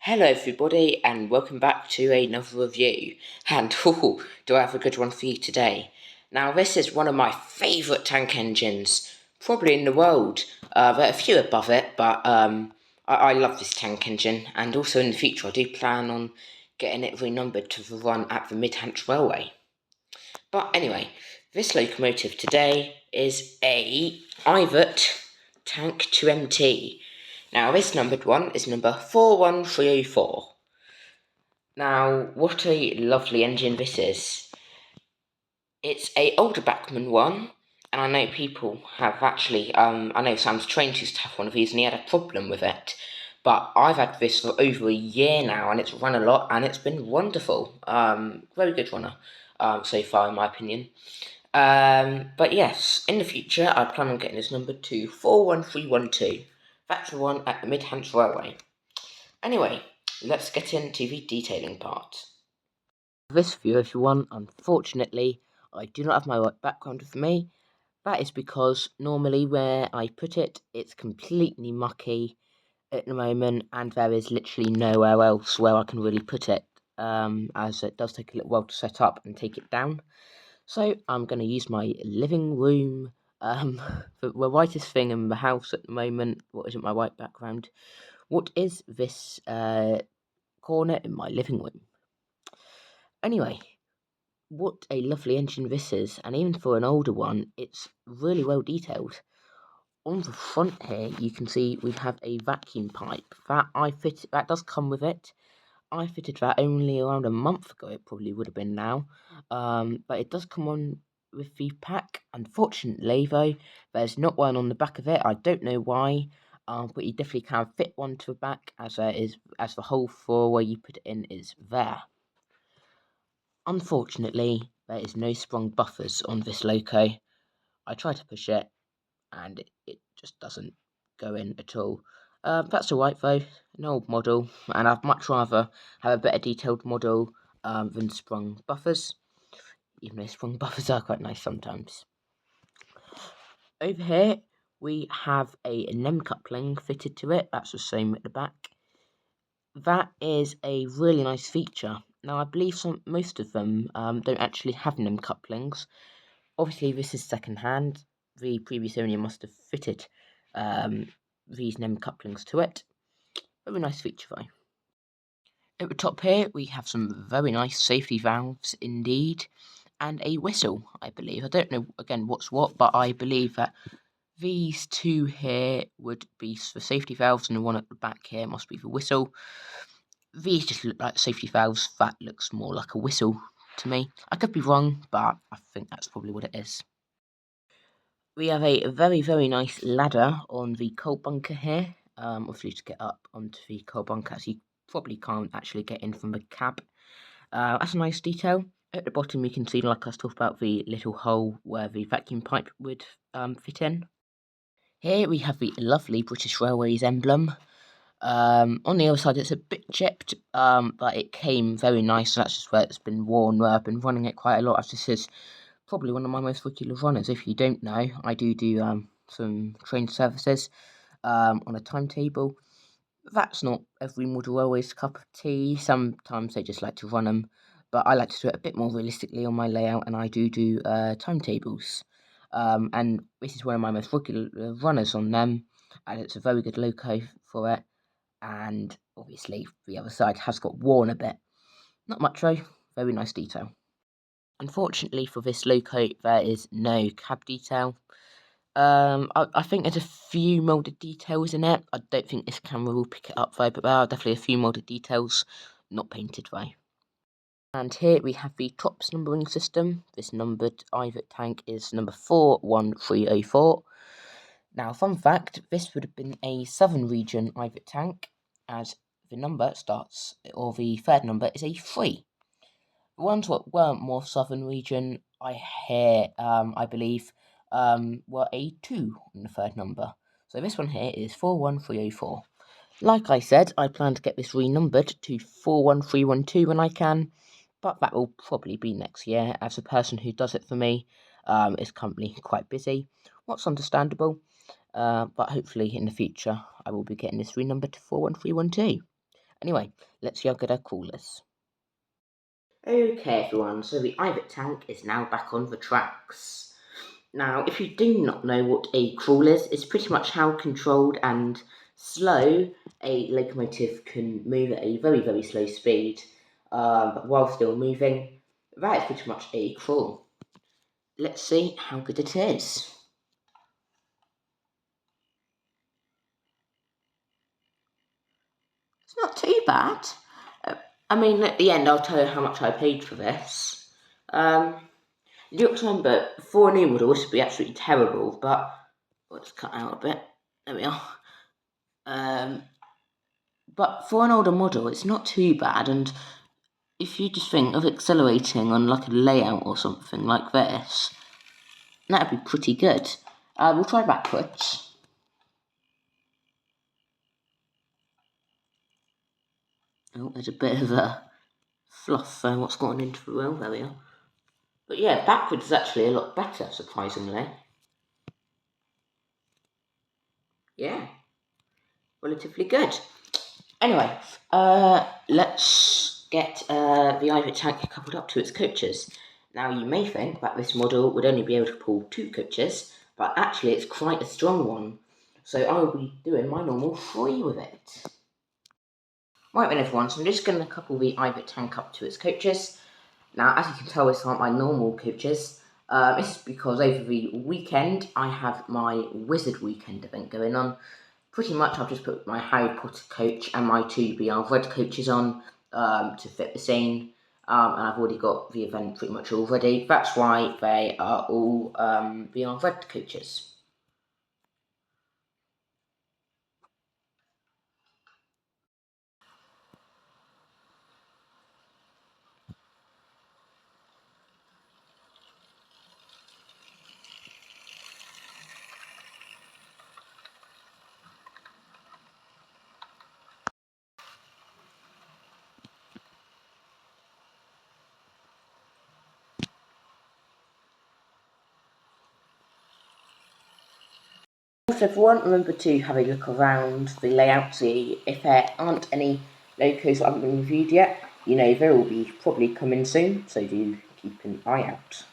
Hello everybody and welcome back to another review, and do I have a good one for you today. Now this is one of my favourite tank engines, probably in the world. There are a few above it, but I love this tank engine, and also in the future I do plan on getting it renumbered to run at the Midhants Railway. But anyway, this locomotive today is a Ivatt Tank 2MT. Now this numbered one is number 41304. Now, what a lovely engine this is. It's a older Bachmann one, and I know people have actually, I know Sam's trained used to have one of these and he had a problem with it. But I've had this for over a year now, and it's run a lot, and it's been wonderful. Very good runner, so far in my opinion. But yes, in the future, I plan on getting this numbered to 41312. That's the one at the Midhants Railway. Anyway, let's get into the detailing part. This view, if you want, unfortunately, I do not have my white background with me. That is because normally where I put it, it's completely mucky at the moment, and there is literally nowhere else where I can really put it, as it does take a little while to set up and take it down. So I'm going to use my living room, the whitest thing in the house at the moment. What isn't my white background? What is this corner in my living room? Anyway, what a lovely engine this is, and even for an older one, it's really well detailed. On the front here, you can see we have a vacuum pipe that does come with it. I fitted that only around a month ago. It probably would have been now, but it does come on with the pack. Unfortunately, though, there's not one on the back of it. I don't know why, but you definitely can fit one to the back, as the hole for where you put it in is there. Unfortunately, there is no sprung buffers on this loco. I try to push it, and it just doesn't go in at all. That's alright though, an old model, and I'd much rather have a better detailed model than sprung buffers, even though sprung buffers are quite nice sometimes. Over here, we have a NEM coupling fitted to it. That's the same at the back. That is a really nice feature. Now, I believe most of them don't actually have NEM couplings. Obviously, this is second hand. The previous owner must have fitted these NEM couplings to it. Very nice feature though. At the top here, we have some very nice safety valves indeed, and a whistle, I believe. I don't know, again, what's what, but I believe that these two here would be the safety valves, and the one at the back here must be the whistle. These just look like safety valves. That looks more like a whistle to me. I could be wrong, but I think that's probably what it is. We have a very, very nice ladder on the coal bunker here. Obviously to get up onto the coal bunker, as you probably can't actually get in from the cab. That's a nice detail. At the bottom you can see, like I was talking about, the little hole where the vacuum pipe would fit in. Here we have the lovely British Railways emblem. On the other side it's a bit chipped, but it came very nice, so that's just where it's been worn, where I've been running it quite a lot, as this is probably one of my most regular runners. If you don't know, I do some train services on a timetable. That's not every model railway's cup of tea. Sometimes they just like to run them, but I like to do it a bit more realistically on my layout, and I do timetables. And this is one of my most regular runners on them, and it's a very good loco for it. And obviously, the other side has got worn a bit. Not much though, very nice detail. Unfortunately for this loco, there is no cab detail. I think there's a few moulded details in it. I don't think this camera will pick it up though, but there are definitely a few moulded details, not painted though. And here we have the TOPS numbering system. This numbered Ivatt tank is number 41304. Now, fun fact, this would have been a Southern Region Ivatt tank, as the number starts, or the third number is a 3. The ones that weren't more Southern Region, I believe, were a 2 on the third number. So this one here is 41304. Like I said, I plan to get this renumbered to 41312 when I can, but that will probably be next year, as the person who does it for me is currently quite busy. What's understandable, but hopefully in the future I will be getting this renumbered to 41312. Anyway, let's see how good our crawl is. Okay everyone, so the Ivatt tank is now back on the tracks. Now, if you do not know what a crawl is, it's pretty much how controlled and slow a locomotive can move at a very, very slow speed, but while still moving. That is pretty much a crawl. Let's see how good it is. It's not too bad. I mean, at the end, I'll tell you how much I paid for this. You have to remember, for a new model, this would be absolutely terrible, but let's cut out a bit. There we are. But for an older model, it's not too bad, and if you just think of accelerating on like a layout or something like this, that'd be pretty good. We'll try backwards. Oh, there's a bit of a fluff there, what's gone into the wheel, there we are. But yeah, backwards is actually a lot better, surprisingly. Yeah, relatively good. Anyway, let's get the Ivatt tank coupled up to its coaches. Now, you may think that this model would only be able to pull 2 coaches, but actually it's quite a strong one. So I will be doing my normal 3 with it. Right then everyone, so I'm just going to couple the Ivatt tank up to its coaches. Now, as you can tell, these aren't my normal coaches. This is because over the weekend, I have my Wizard Weekend event going on. Pretty much I've just put my Harry Potter coach and my 2 BR Red coaches on to fit the scene. And I've already got the event pretty much all ready. That's why they are all BR Red coaches. Also everyone, remember to have a look around the layout, see if there aren't any locos that haven't been reviewed yet. You know, they will be probably coming soon, so do keep an eye out.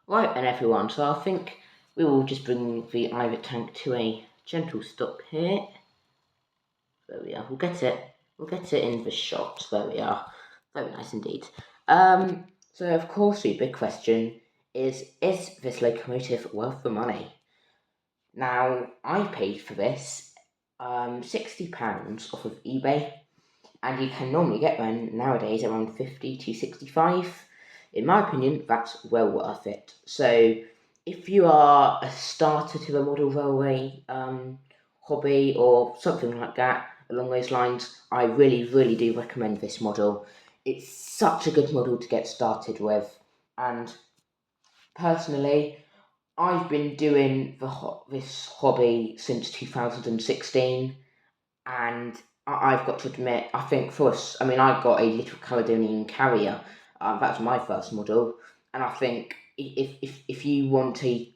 Right then everyone, so I think we will just bring the Ivatt tank to a gentle stop here. There we are, we'll get it in the shot, there we are. Very nice indeed. So of course the big question is this locomotive worth the money? Now, I paid for this £60 off of eBay, and you can normally get them nowadays around 50 to 65. In my opinion, that's well worth it. So, if you are a starter to the model railway hobby or something like that along those lines, I really, really do recommend this model. It's such a good model to get started with, and personally, I've been doing this hobby since 2016, and I've got to admit, I think for us, I mean, I got a Little Caledonian Carrier. That was my first model, and I think if you want a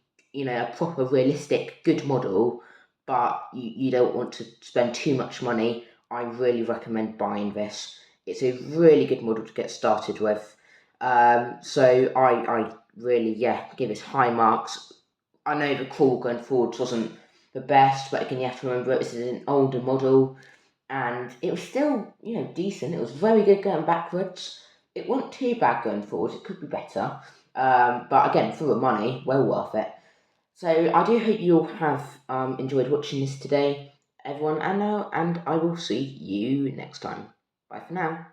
proper, realistic, good model, but you don't want to spend too much money, I really recommend buying this. It's a really good model to get started with. So I really, give it high marks. I know the crawl going forwards wasn't the best, but again, you have to remember this is an older model, and it was still, decent. It was very good going backwards. It wasn't too bad going forwards. It could be better, but again, for the money, well worth it. So I do hope you all have enjoyed watching this today, everyone, and I will see you next time. Bye for now.